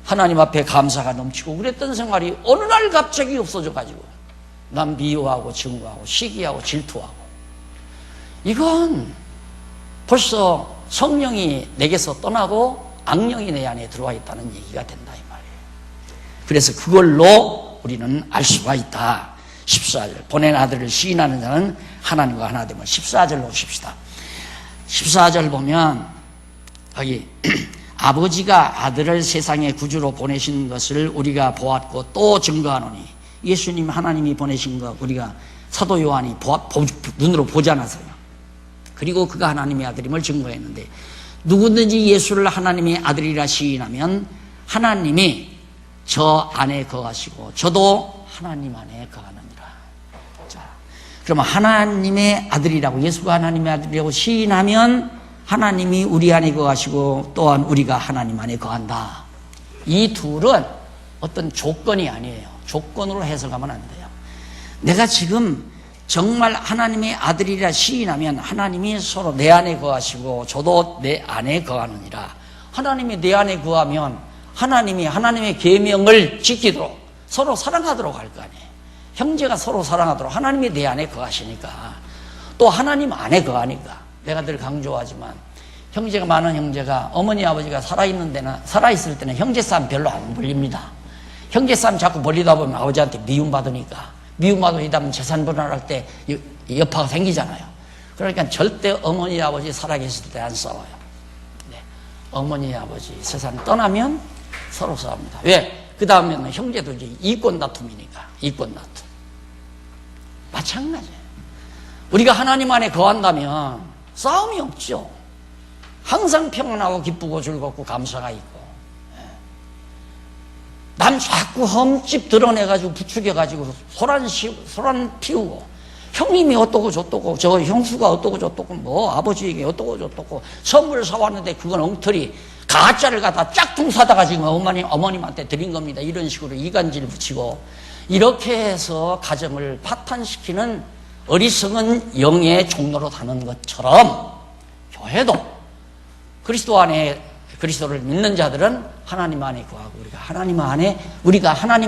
하나님 앞에 감사가 넘치고 그랬던 생활이 어느 날 갑자기 없어져가지고 난 미워하고 증오하고 시기하고 질투하고, 이건 벌써 성령이 내게서 떠나고 악령이 내 안에 들어와 있다는 얘기가 된다 이 말이에요. 그래서 그걸로 우리는 알 수가 있다. 14절 보낸 아들을 시인하는 자는 하나님과 하나 됨을 14절로 오십시다. 14절 보면 여기 아버지가 아들을 세상의 구주로 보내신 것을 우리가 보았고 또 증거하노니, 예수님 하나님이 보내신 것 우리가 사도 요한이 눈으로 보지 않았어요. 그리고 그가 하나님의 아들임을 증거했는데, 누구든지 예수를 하나님의 아들이라 시인하면 하나님이 저 안에 거하시고 저도 하나님 안에 거하느니라. 자, 그러면 하나님의 아들이라고, 예수가 하나님의 아들이라고 시인하면 하나님이 우리 안에 거하시고 또한 우리가 하나님 안에 거한다. 이 둘은 어떤 조건이 아니에요. 조건으로 해석하면 안 돼요. 내가 지금 정말 하나님의 아들이라 시인하면 하나님이 서로 내 안에 거하시고 저도 내 안에 거하느니라. 하나님이 내 안에 거하면 하나님이 하나님의 계명을 지키도록 서로 사랑하도록 할 거 아니에요. 형제가 서로 사랑하도록 하나님이 내 안에 거하시니까, 또 하나님 안에 거하니까. 내가 늘 강조하지만 형제가 많은 형제가 어머니 아버지가 살아있을 때는 형제 싸움 별로 안 벌립니다. 형제 싸움 자꾸 벌리다 보면 아버지한테 미움받으니까, 미움받으다 보면 재산 분할할 때 여파가 생기잖아요. 그러니까 절대 어머니 아버지 살아계실 때 안 싸워요. 네. 어머니 아버지 세상 떠나면 서로 싸웁니다. 왜? 그 다음에는 형제도 이제 이권 다툼이니까. 이권 다툼 마찬가지예요. 우리가 하나님 안에 거한다면 싸움이 없죠. 항상 평안하고 기쁘고 즐겁고 감사가 있고. 남 자꾸 흠집 드러내가지고 부추겨가지고 소란 피우고, 형님이 어떠고 저떠고 저 형수가 어떠고 저떠고 뭐 아버지에게 어떠고 저떠고 선물 사왔는데 그건 엉터리 가짜를 갖다 짝퉁 사다가 지금 어머님한테 드린 겁니다. 이런 식으로 이간질 붙이고, 이렇게 해서 가정을 파탄시키는 어리석은 영의 종로로 다는 것처럼, 교회도 그리스도 안에 그리스도를 믿는 자들은 하나님 안에 거하고 우리가 하나님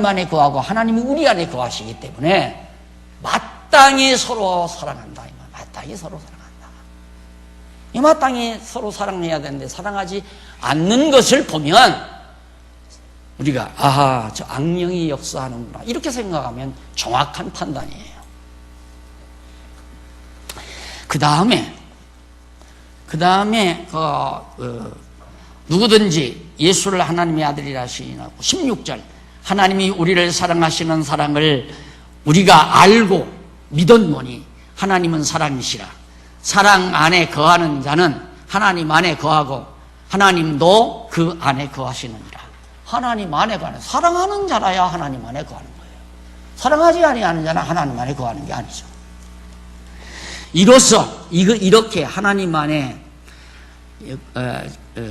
안에 거하고 하나님이 우리 안에 거하시기 때문에 마땅히 서로 사랑한다. 마땅히 서로 사랑한다. 이 마땅히 서로 사랑해야 되는데 사랑하지 않는 것을 보면 우리가 아하, 저 악령이 역사하는구나 이렇게 생각하면 정확한 판단이에요. 그 다음에 누구든지 예수를 하나님의 아들이라 시인하고 16절 하나님이 우리를 사랑하시는 사랑을 우리가 알고 믿었노니 하나님은 사랑이시라. 사랑 안에 거하는 자는 하나님 안에 거하고 하나님도 그 안에 거하시느니라. 하나님 안에 거하는, 사랑하는 자라야 하나님 안에 거하는 거예요. 사랑하지 아니하는 자는 하나님 안에 거하는 게 아니죠. 이로써 이렇게 하나님 안에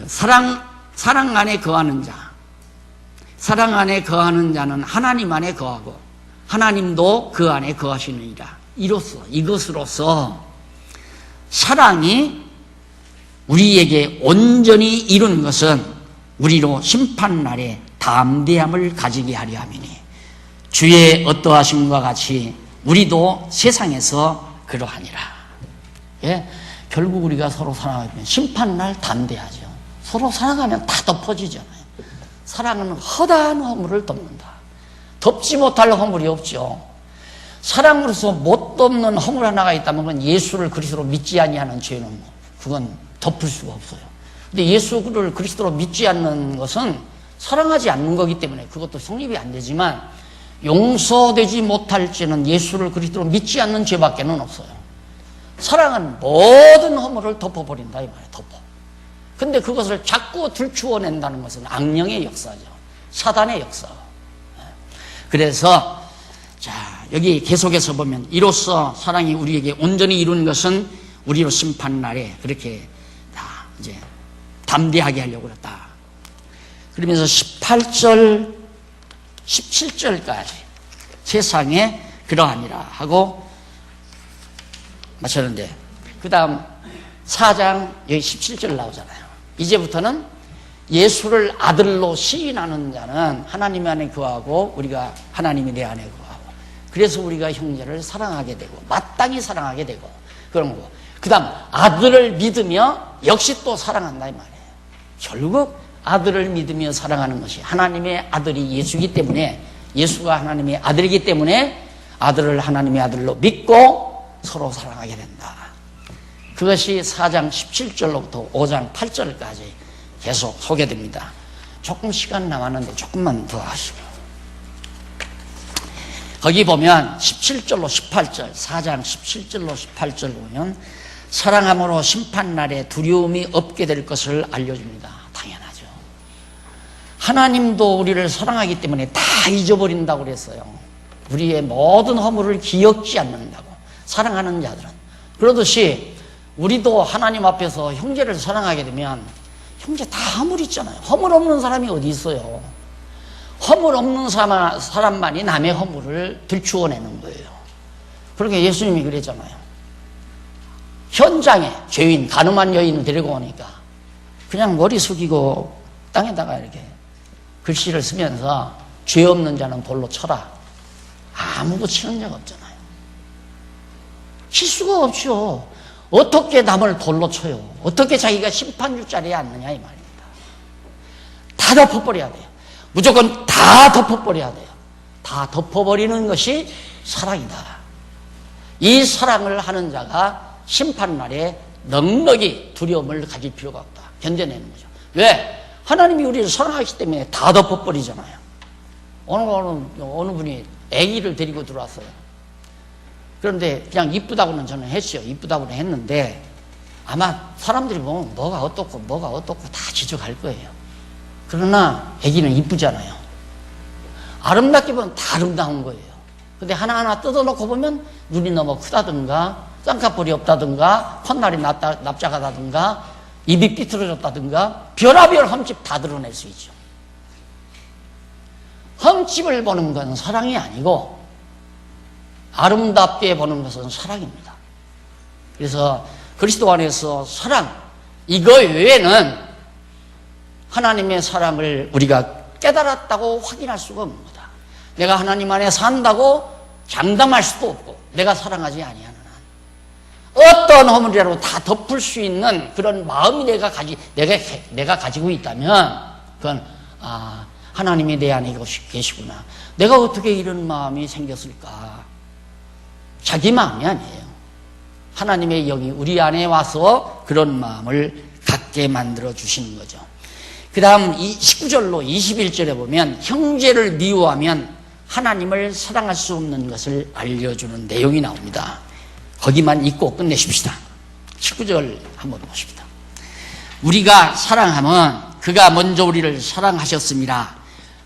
사랑 안에 거하는 자, 사랑 안에 거하는 자는 하나님 안에 거하고 하나님도 그 안에 거하시느니라. 이것으로서 사랑이 우리에게 온전히 이룬 것은 우리로 심판날에 담대함을 가지게 하려 함이니 주의 어떠하심과 같이 우리도 세상에서 그러하니라. 예? 결국 우리가 서로 사랑하면 심판날 담대하죠. 서로 사랑하면 다 덮어지잖아요. 사랑은 허다한 허물을 덮는다. 덮지 못할 허물이 없죠. 사랑으로서 못 덮는 허물 하나가 있다면 그건 예수를 그리스도로 믿지 아니하는 죄는 그건 덮을 수가 없어요. 근데 예수를 그리스도로 믿지 않는 것은 사랑하지 않는 거기 때문에 그것도 성립이 안 되지만 용서되지 못할 죄는 예수를 그리스도로 믿지 않는 죄밖에는 없어요. 사랑은 모든 허물을 덮어버린다 이 말이에요. 덮어. 근데 그것을 자꾸 들추어낸다는 것은 악령의 역사죠. 사단의 역사. 그래서 자 여기 계속해서 보면 이로써 사랑이 우리에게 온전히 이룬 것은 우리로 심판날에 그렇게 다 이제 담대하게 하려고 그랬다. 그러면서 18절 17절까지 세상에 그러하니라 하고 마쳤는데 그 다음 4장 여기 17절 나오잖아요. 이제부터는 예수를 아들로 시인하는 자는 하나님 안에 거하고 우리가 하나님이 내 안에 거하고 그래서 우리가 형제를 사랑하게 되고 마땅히 사랑하게 되고 그런 거고 그 다음 아들을 믿으며 역시 또 사랑한다 이 말이에요. 결국 아들을 믿으며 사랑하는 것이 하나님의 아들이 예수이기 때문에 예수가 하나님의 아들이기 때문에 아들을 하나님의 아들로 믿고 서로 사랑하게 된다. 그것이 4장 17절로부터 5장 8절까지 계속 소개됩니다. 조금 시간 남았는데 조금만 더 하시고 거기 보면 17절로 18절 4장 17절로 18절 보면 사랑함으로 심판날에 두려움이 없게 될 것을 알려줍니다. 당연하죠. 하나님도 우리를 사랑하기 때문에 다 잊어버린다고 그랬어요. 우리의 모든 허물을 기억지 않는다고. 사랑하는 자들은. 그러듯이 우리도 하나님 앞에서 형제를 사랑하게 되면 형제 다 허물 있잖아요. 허물 없는 사람이 어디 있어요. 허물 없는 사람만이 남의 허물을 들추어내는 거예요. 그러니까 예수님이 그랬잖아요. 현장에 죄인, 가늠한 여인을 데리고 오니까 그냥 머리 숙이고 땅에다가 이렇게 글씨를 쓰면서 죄 없는 자는 돌로 쳐라. 아무도 치는 자가 없잖아요. 칠 수가 없죠. 어떻게 남을 돌로 쳐요? 어떻게 자기가 심판줄 자리에 앉느냐 이 말입니다. 다 덮어버려야 돼요. 무조건 다 덮어버려야 돼요. 다 덮어버리는 것이 사랑이다. 이 사랑을 하는 자가 심판날에 넉넉히 두려움을 가질 필요가 없다. 견뎌내는 거죠. 왜? 하나님이 우리를 사랑하시기 때문에 다 덮어버리잖아요. 어느 분이 아기를 데리고 들어왔어요. 그런데 그냥 이쁘다고는 저는 했어요. 이쁘다고는 했는데 아마 사람들이 보면 뭐가 어떻고 다 지적할 거예요. 그러나 아기는 이쁘잖아요. 아름답게 보면 다 아름다운 거예요. 근데 하나하나 뜯어놓고 보면 눈이 너무 크다든가 쌍꺼풀이 없다든가 콧날이 납작하다든가 입이 삐뚤어졌다든가 별의별 흠집 다 드러낼 수 있죠. 흠집을 보는 건 사랑이 아니고 아름답게 보는 것은 사랑입니다. 그래서 그리스도 안에서 사랑 이거 외에는 하나님의 사랑을 우리가 깨달았다고 확인할 수가 없습니다. 내가 하나님 안에 산다고 장담할 수도 없고 내가 사랑하지 아니하는 한 어떤 허물이라도 다 덮을 수 있는 그런 마음이 내가 가지고 있다면 그건 하나님이 내 안에 계시구나. 내가 어떻게 이런 마음이 생겼을까? 자기 마음이 아니에요. 하나님의 영이 우리 안에 와서 그런 마음을 갖게 만들어 주시는 거죠. 그 다음 19절로 21절에 보면 형제를 미워하면 하나님을 사랑할 수 없는 것을 알려주는 내용이 나옵니다. 거기만 읽고 끝내십시다. 19절 한번 보십시다. 우리가 사랑하면 그가 먼저 우리를 사랑하셨습니다.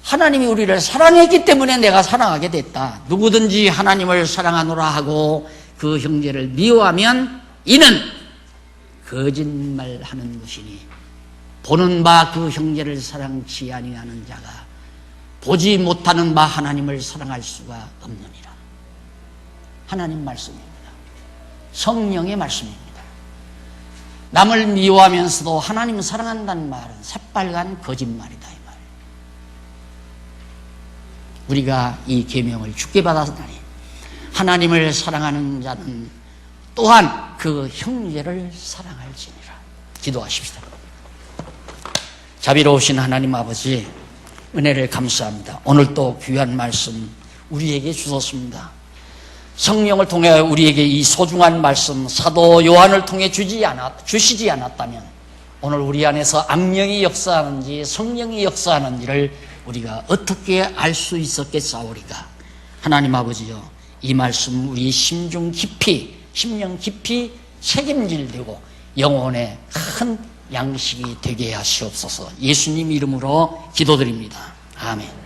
하나님이 우리를 사랑했기 때문에 내가 사랑하게 됐다. 누구든지 하나님을 사랑하노라 하고 그 형제를 미워하면 이는 거짓말하는 것이니 보는 바 그 형제를 사랑치 아니하는 자가 보지 못하는 바 하나님을 사랑할 수가 없느니라. 하나님 말씀입니다. 성령의 말씀입니다. 남을 미워하면서도 하나님을 사랑한다는 말은 새빨간 거짓말이다 이 말. 우리가 이 계명을 주께 받았으니 하나님을 사랑하는 자는 또한 그 형제를 사랑할지니라. 기도하십시다. 자비로우신 하나님 아버지, 은혜를 감사합니다. 오늘 또 귀한 말씀 우리에게 주셨습니다. 성령을 통해 우리에게 이 소중한 말씀 사도 요한을 통해 주시지 않았다면 오늘 우리 안에서 악령이 역사하는지 성령이 역사하는지를 우리가 어떻게 알 수 있었겠사오리까. 하나님 아버지여, 이 말씀 우리 심령 깊이 책임질되고 영혼의 큰 양식이 되게 하시옵소서. 예수님 이름으로 기도드립니다. 아멘.